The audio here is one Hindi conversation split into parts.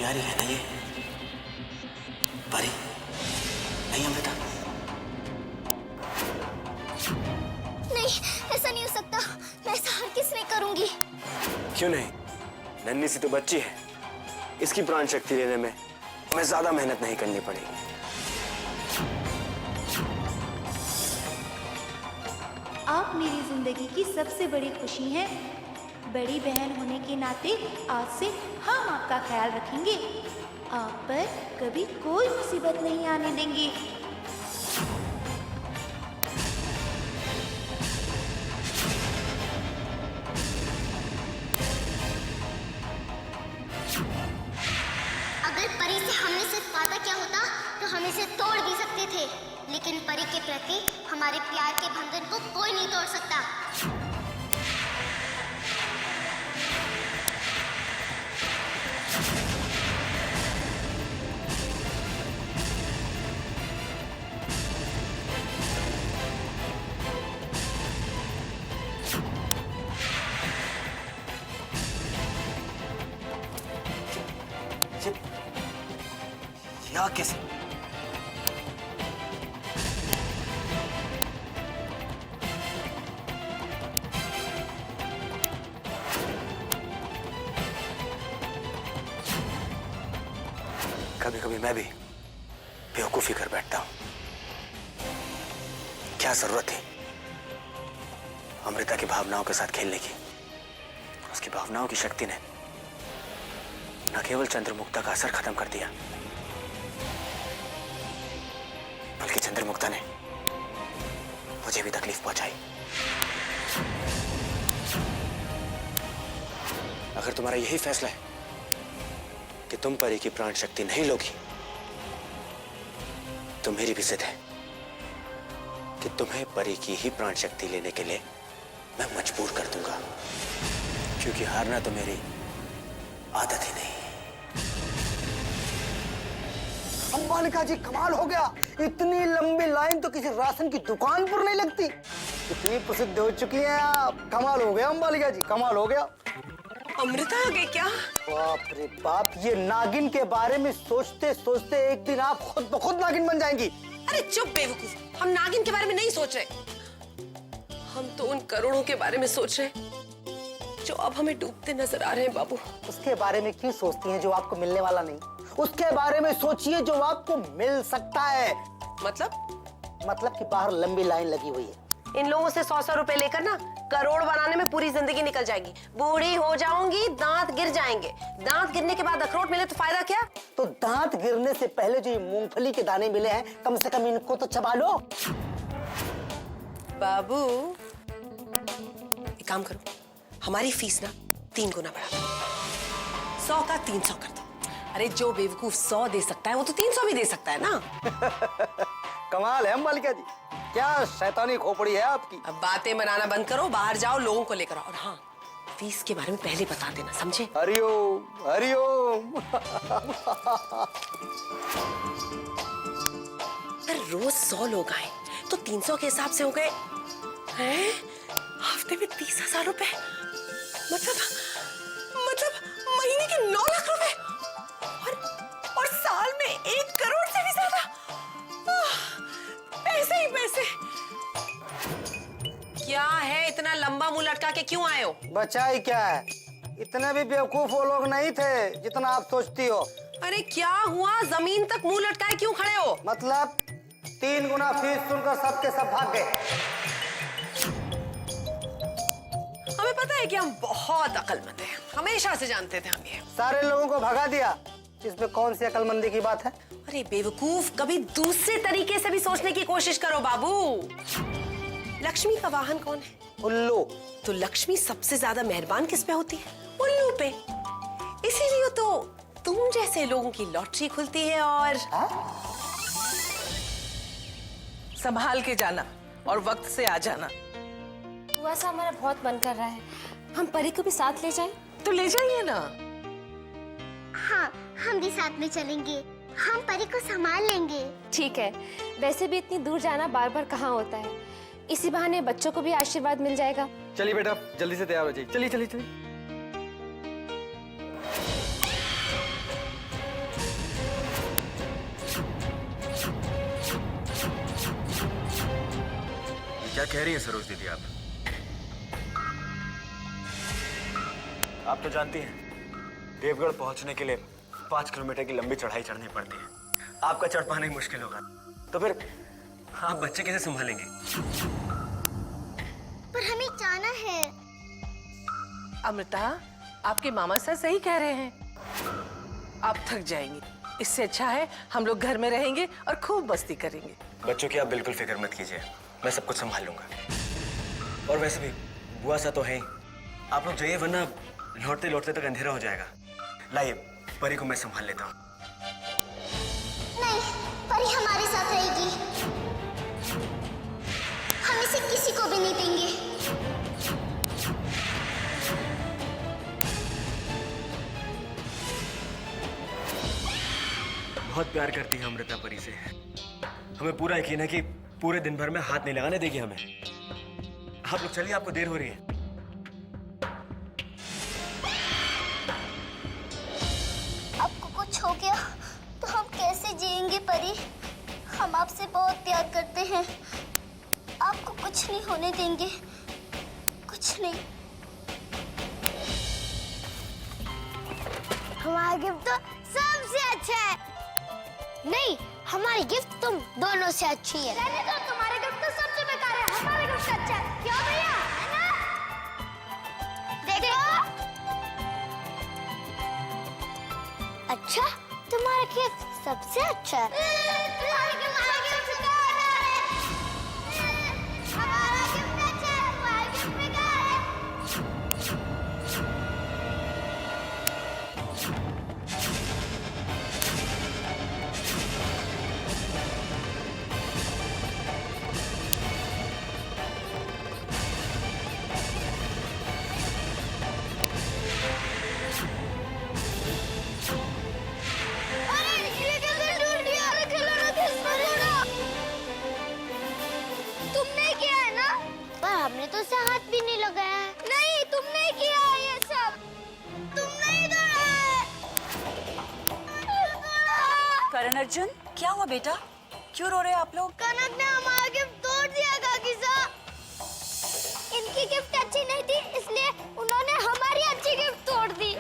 प्यारी है ना ये परी, नहीं अमृता? नहीं, ऐसा नहीं हो सकता। मैं ऐसा हर किस नहीं करूंगी। क्यों नहीं? नन्ही सी तो बच्ची है, इसकी प्राण शक्ति लेने में हमें ज्यादा मेहनत नहीं करनी पड़ेगी। आप मेरी जिंदगी की सबसे बड़ी खुशी हैं। बड़ी बहन होने के नाते आज से हम आपका ख्याल रखेंगे। आप पर कभी कोई मुसीबत नहीं आने देंगे। अगर परी से हमने सिर्फ वादा किया होता तो हम इसे तोड़ भी सकते थे, लेकिन परी के प्रति हमारे प्यार के बंधन को कोई नहीं तोड़ सकता। या कैसे? कभी कभी मैं भी बेवकूफी कर बैठता हूं। क्या जरूरत थी अमृता की भावनाओं के साथ खेलने की? उसकी भावनाओं की शक्ति ने न केवल चंद्रमुक्ता का असर खत्म कर दिया, बल्कि चंद्रमुक्ता ने मुझे भी तकलीफ पहुंचाई। अगर तुम्हारा यही फैसला है कि तुम परी की प्राण शक्ति नहीं लोगी, तो मेरी भी जिद है कि तुम्हें परी की ही प्राण शक्ति लेने के लिए मैं मजबूर कर दूंगा, क्योंकि हारना तो मेरी आदत ही नहीं। अंबालिका जी, कमाल हो गया। इतनी लंबी लाइन तो किसी राशन की दुकान पर नहीं लगती। इतनी प्रसिद्ध हो चुकी हैं आप। कमाल हो गया अंबालिका जी, कमाल हो गया। अमृता आ गई क्या? बाप रे बाप, ये नागिन के बारे में सोचते सोचते एक दिन आप खुद ब खुद नागिन बन जाएंगी। अरे चुप बेवकूफ, हम नागिन के बारे में नहीं सोच रहे। हम तो उन करोड़ों के बारे में सोच रहे हैं जो अब हमें डूबते नजर आ रहे हैं बाबू। उसके बारे में क्यों सोचती हैं जो आपको मिलने वाला नहीं? उसके बारे में सोचिए जो आपको मिल सकता है। मतलब कि बाहर लंबी लाइन लगी हुई है। इन लोगों से 100-100 रुपए लेकर ना करोड़ बनाने में पूरी जिंदगी निकल जाएगी। बूढ़ी हो जाऊंगी, दांत गिर जाएंगे। दांत गिरने के बाद अखरोट मिले तो फायदा क्या? तो दांत गिरने से पहले जो ये मूंगफली के दाने मिले हैं, कम से कम इनको तो चबा लो। बाबू एक काम करो, हमारी फीस ना 3 गुना बढ़ा दो। 100 का 300 कर दो। अरे जो बेवकूफ 100 दे सकता है वो तो 300 भी दे सकता है ना। कमाल है अंबालिका जी, क्या शैतानी खोपड़ी है आपकी। अब बातें बनाना बंद करो, बाहर जाओ, लोगों को लेकर आओ। और हाँ, फीस के बारे में पहले बता देना, समझे? हरिओम हरिओम। अगर रोज 100 लोग आए तो 300 के हिसाब से हो गए हैं हफ्ते में 30,000 रुपए। मतलब महीने के 9 लाख रुपए और साल में 1 करोड़ से भी ज्यादा। पैसे ही पैसे। क्या है, इतना लंबा मुंह लटका के क्यों आए हो? बचा ही क्या है, इतने भी बेवकूफ वो लोग नहीं थे जितना आप सोचती हो। अरे क्या हुआ, जमीन तक मुंह लटकाए क्यों खड़े हो? मतलब 3 गुना फीस सुनकर सबके सब भाग गए। हमें पता है कि हम बहुत अक्लमंद हैं, हमेशा से जानते थे हम ये। सारे लोगों को भगा दिया, इसमें कौन सी अक्लमंदी की बात है? अरे बेवकूफ, कभी दूसरे तरीके से भी सोचने की कोशिश करो बाबू। लक्ष्मी का वाहन कौन है? उल्लू। तो लक्ष्मी सबसे ज्यादा मेहरबान किस पे होती है? उल्लू पे। इसीलिए तो तुम जैसे लोगों की लॉटरी खुलती है। और संभाल के जाना और वक्त से आ जाना। बुआ साहब, हमारा बहुत मन कर रहा है, हम परी को भी साथ ले जाएं? तो ले जाइए ना। हाँ, हम भी साथ में चलेंगे। हम परी को संभाल लेंगे। ठीक है, वैसे भी इतनी दूर जाना बार बार कहाँ होता है, इसी बहाने बच्चों को भी आशीर्वाद मिल जाएगा। चलिए बेटा, जल्दी से तैयार हो जाइए। चलिए चलिए चलिए। कह रही है सरोज दीदी आप तो जानती हैं देवगढ़ पहुंचने के लिए 5 किलोमीटर की लंबी चढ़ाई चढ़नी पड़ती है। आपका चढ़ पाना ही मुश्किल होगा, तो फिर आप बच्चे कैसे संभालेंगे? पर हमें जाना है। अमृता, आपके मामा सर सही कह रहे हैं, आप थक जाएंगे। इससे अच्छा है हम लोग घर में रहेंगे और खूब मस्ती करेंगे। बच्चों की आप बिल्कुल फिक्र मत कीजिए, मैं सब कुछ संभाल लूंगा। और वैसे भी बुआ सा तो है ही, आप लोग जाइए वरना लौटते लौटते तक अंधेरा हो जाएगा। लाइए, परी को मैं संभाल लेता हूँ। नहीं, परी हमारे साथ रहेगी। हम इसे किसी को भी नहीं देंगे। बहुत प्यार करती है अमृता परी से। हमें पूरा यकीन है कि पूरे दिन भर में हाथ नहीं लगाने देगी हमें। आप लोग चलिए, आपको देर हो रही है। आपको कुछ हो गया तो हम कैसे जिएंगे परी? हम आपसे बहुत प्यार करते हैं, आपको कुछ नहीं होने देंगे, कुछ नहीं। हमारा गिफ्ट तो सबसे अच्छा है। नहीं, हमारी गिफ्ट तुम दोनों से अच्छी है। रहने दो, तुम्हारे गिफ्ट तो सबसे बेकार है, हमारा गिफ्ट अच्छा है। क्यों भैया, है ना? देखो। अच्छा, तुम्हारा गिफ्ट सबसे अच्छा है। हमारा गिफ्ट बेकार है। हमारा गिफ्ट अच्छा है, तुम्हारा गिफ्ट बेकार है। तुमने किया है ना? पर हमने तो उसे हाथ भी नहीं लगाया है। नहीं, तुमने किया है ये सब। तुमने ही तोड़ा है। करण अर्जुन, क्या हुआ बेटा? क्यों रो रहे हैं आप लोग? कनक ने हमारा गिफ्ट तोड़ दिया काकी साहब। इनकी गिफ्ट अच्छी नहीं थी, इसलिए उन्होंने हमारी अच्छी गिफ्ट तोड़ दी।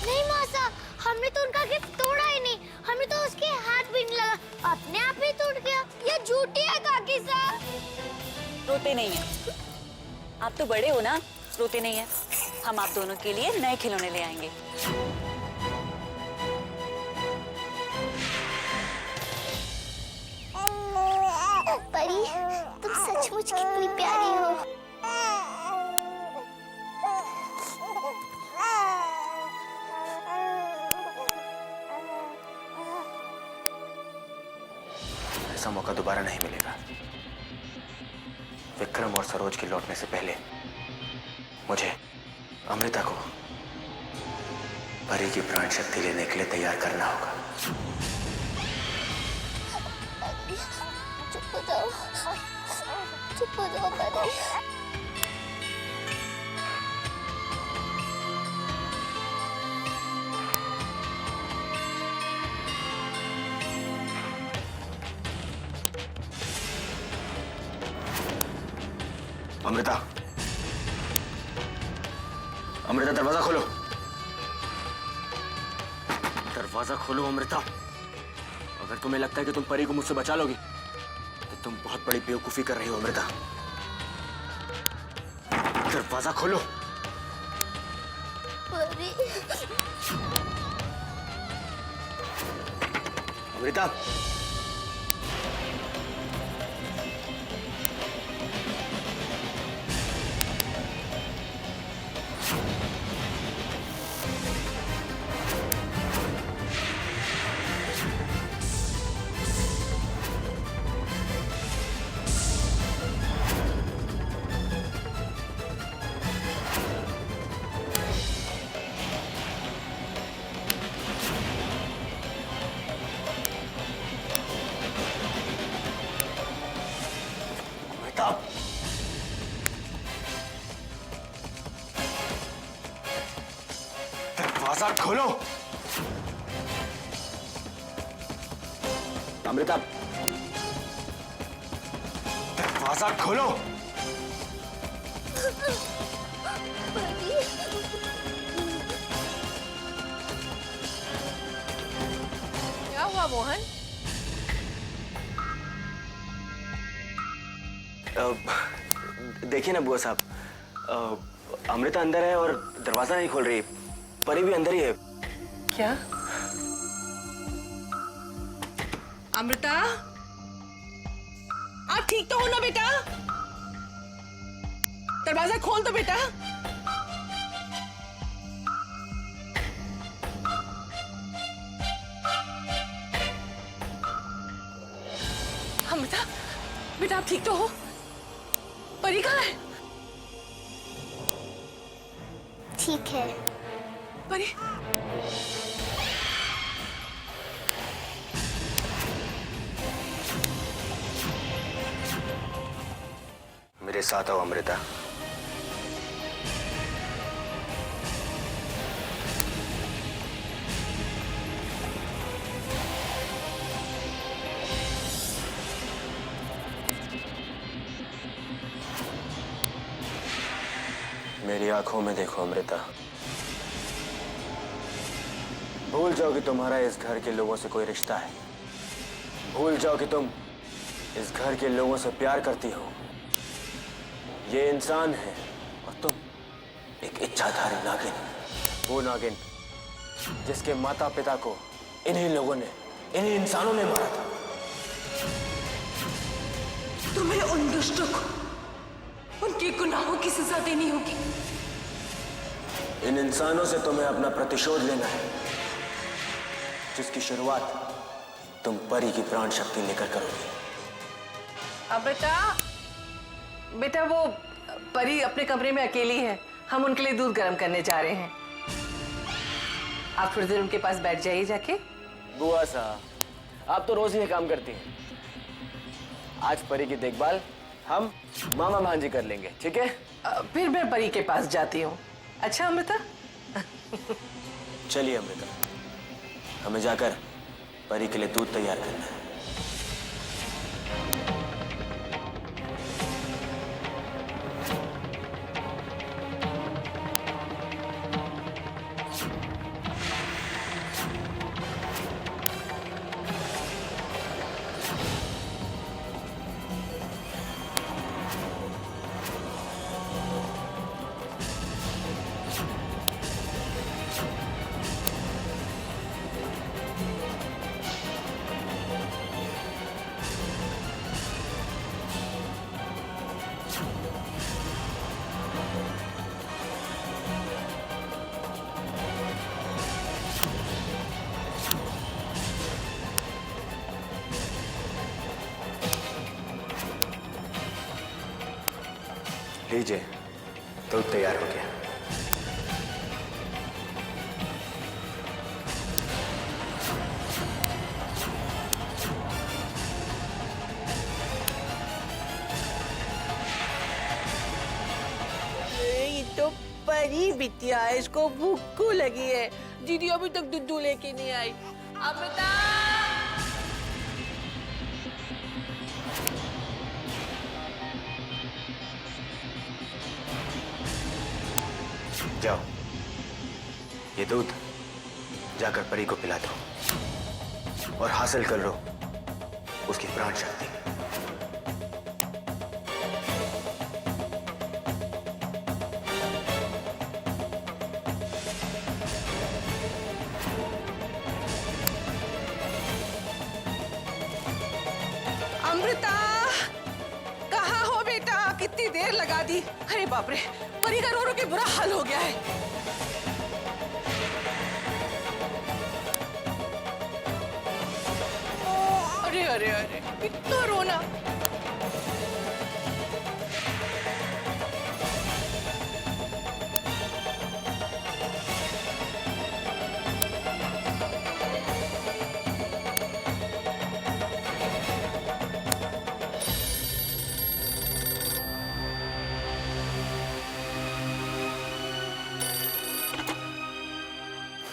नहीं मौसा, हमने तो उनका गिफ्ट तोड़ा ही नहीं, हमें तो उसके हाथ भी नहीं लगा, अपने आप ही टूट गया। ये झूठी है काकी साहब। रोते नहीं है, आप तो बड़े हो ना, रोते नहीं है। हम आप दोनों के लिए नए खिलौने ले आएंगे। परी, तुम सचमुच कितनी प्यारी हो। ऐसा मौका दोबारा नहीं मिलेगा। विक्रम और सरोज के लौटने से पहले मुझे अमृता को परी की प्राण शक्ति लेने के लिए तैयार करना होगा। चुप हो जाओ, चुप हो जाओ परी। अमृता, अमृता दरवाजा खोलो, दरवाजा खोलो अमृता। अगर तुम्हें लगता है कि तुम परी को मुझसे बचा लोगी तो तुम बहुत बड़ी बेवकूफी कर रही हो अमृता। दरवाजा खोलो। परी, अमृता, दरवाजा खोलो। अमृता, दरवाजा खोलो। क्या हुआ मोहन? देखिए ना बुआ साहब, अमृता अंदर है और दरवाजा नहीं खोल रही। परी भी अंदर ही है। क्या? अमृता, आप ठीक तो हो ना बेटा? दरवाजा खोल दो बेटा। अमृता, बेटा आप ठीक तो हो? परी कहाँ है? ठीक है। परी, मेरे साथ आओ अमृता। मेरी आंखों में देखो अमृता। भूल जाओ कि तुम्हारा इस घर के लोगों से कोई रिश्ता है। भूल जाओ कि तुम इस घर के लोगों से प्यार करती हो। ये इंसान है और तुम एक इच्छाधारी नागिन। वो नागिन जिसके माता पिता को इन्हीं लोगों ने, इन्हीं इंसानों ने मारा था। तुम्हें उन दुष्टों को उनके गुनाहों की सजा देनी होगी। इन इंसानों से तुम्हें अपना प्रतिशोध लेना है, जिसकी शुरुआत तुम परी की प्राण शक्ति लेकर करोगे। अमृता, बेटा वो परी अपने कमरे में अकेली है। हम उनके लिए दूध गर्म करने जा रहे हैं। आप थोड़ी देर उनके पास बैठ जाइए जाके। बुआ साहब, आप तो रोज ये काम करती हैं। आज परी की देखभाल हम मामा भांजी कर लेंगे, ठीक है? फिर मैं परी के पास जाती हूँ। अच्छा अमृता? चलिए अमृता, हमें जाकर परी के लिए दूध तैयार करना है। लीजिए, दूध तैयार हो गया। ये तो परी बिटिया है, इसको भूख लगी है। दीदी अभी तक दूध लेके नहीं आई। अमृता! जाओ, ये दूध जाकर परी को पिला दो और हासिल कर लो उसकी प्राण शक्ति। अमृता, कहाँ हो बेटा? कितनी देर लगा दी। अरे बाप रे, परी का रो रो के बुरा हाल हो गया है। अरे अरे अरे, इतना रोना।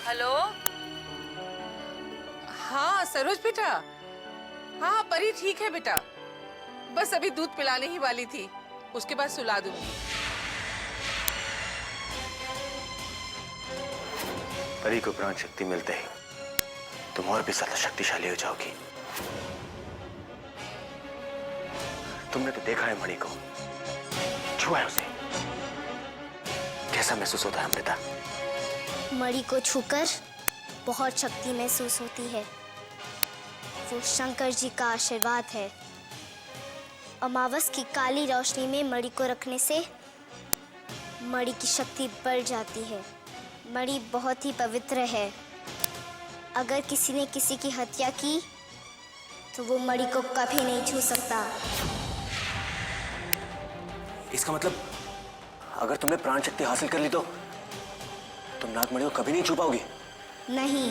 हेलो, हाँ सरोज बेटा। हाँ परी ठीक है बेटा। बस अभी दूध पिलाने ही वाली थी, उसके बाद सुला दूंगी। परी को प्राण शक्ति मिलते ही तुम और भी ज्यादा शक्तिशाली हो जाओगी। तुमने तो देखा है मणि को, छुआ है उसे, कैसा महसूस होता है अमृता? मणि को छूकर बहुत शक्ति महसूस होती है। वो शंकर जी का आशीर्वाद है। अमावस की काली रोशनी में मणि को रखने से मणि की शक्ति बढ़ जाती है। मणि बहुत ही पवित्र है। अगर किसी ने किसी की हत्या की तो वो मणि को कभी नहीं छू सकता। इसका मतलब अगर तुमने प्राण शक्ति हासिल कर ली तो तुम नागमणि को कभी नहीं छू पाओगी? नहीं।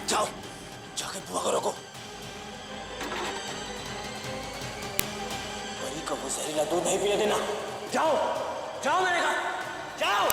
जाओ, जाकर बुआ को रोको। परी को वो जहरीला दूध नहीं पीने देना। जाओ, जाओ मैंने कहा, जाओ।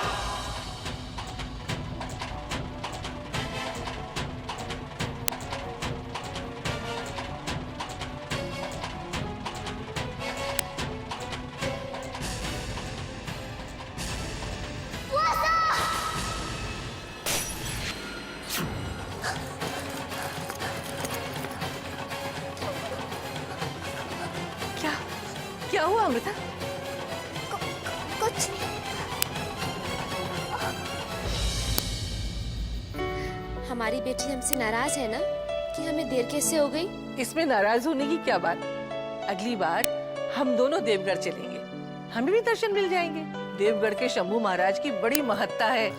क्या हुआ अमृता? कुछ नहीं। हमारी बेटी हमसे नाराज है ना कि हमें देर कैसे हो गई? इसमें नाराज होने की क्या बात? अगली बार हम दोनों देवगढ़ चलेंगे, हमें भी दर्शन मिल जाएंगे। देवगढ़ के शंभू महाराज की बड़ी महत्ता है।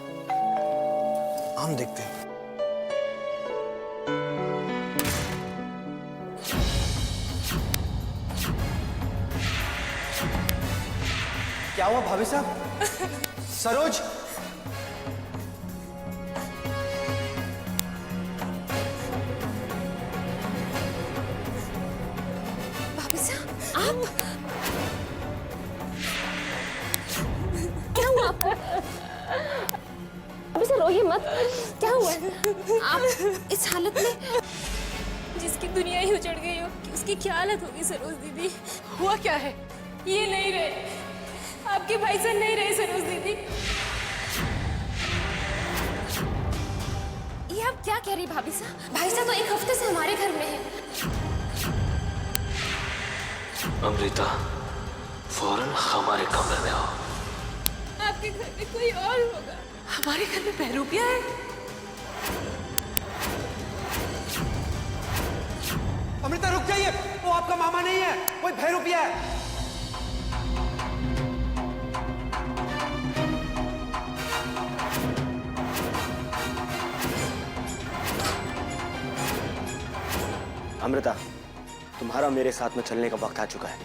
हम देखते हैं। क्या हुआ भाभी साहब? सरोज, भाभी साहब, आप क्या हुआ आपको? भाभी साहब रोइए मत, क्या हुआ? आप इस हालत में? जिसकी दुनिया ही उजड़ गई हो, उसकी क्या हालत होगी सरोज दीदी? हुआ क्या है? ये नहीं रहे, आपके भाई साहब नहीं रहे सरोज दीदी। ये आप क्या कह रही भाभी साहब? भाई साहब तो एक हफ्ते से हमारे घर में है। अमृता, फौरन हमारे कमरे में आओ। आपके घर में कोई और होगा। हमारे घर में बहरूपिया है? अमृता रुक जाइए, वो आपका मामा नहीं है, वो भैरूपिया है। अमृता, तुम्हारा मेरे साथ में चलने का वक्त आ चुका है।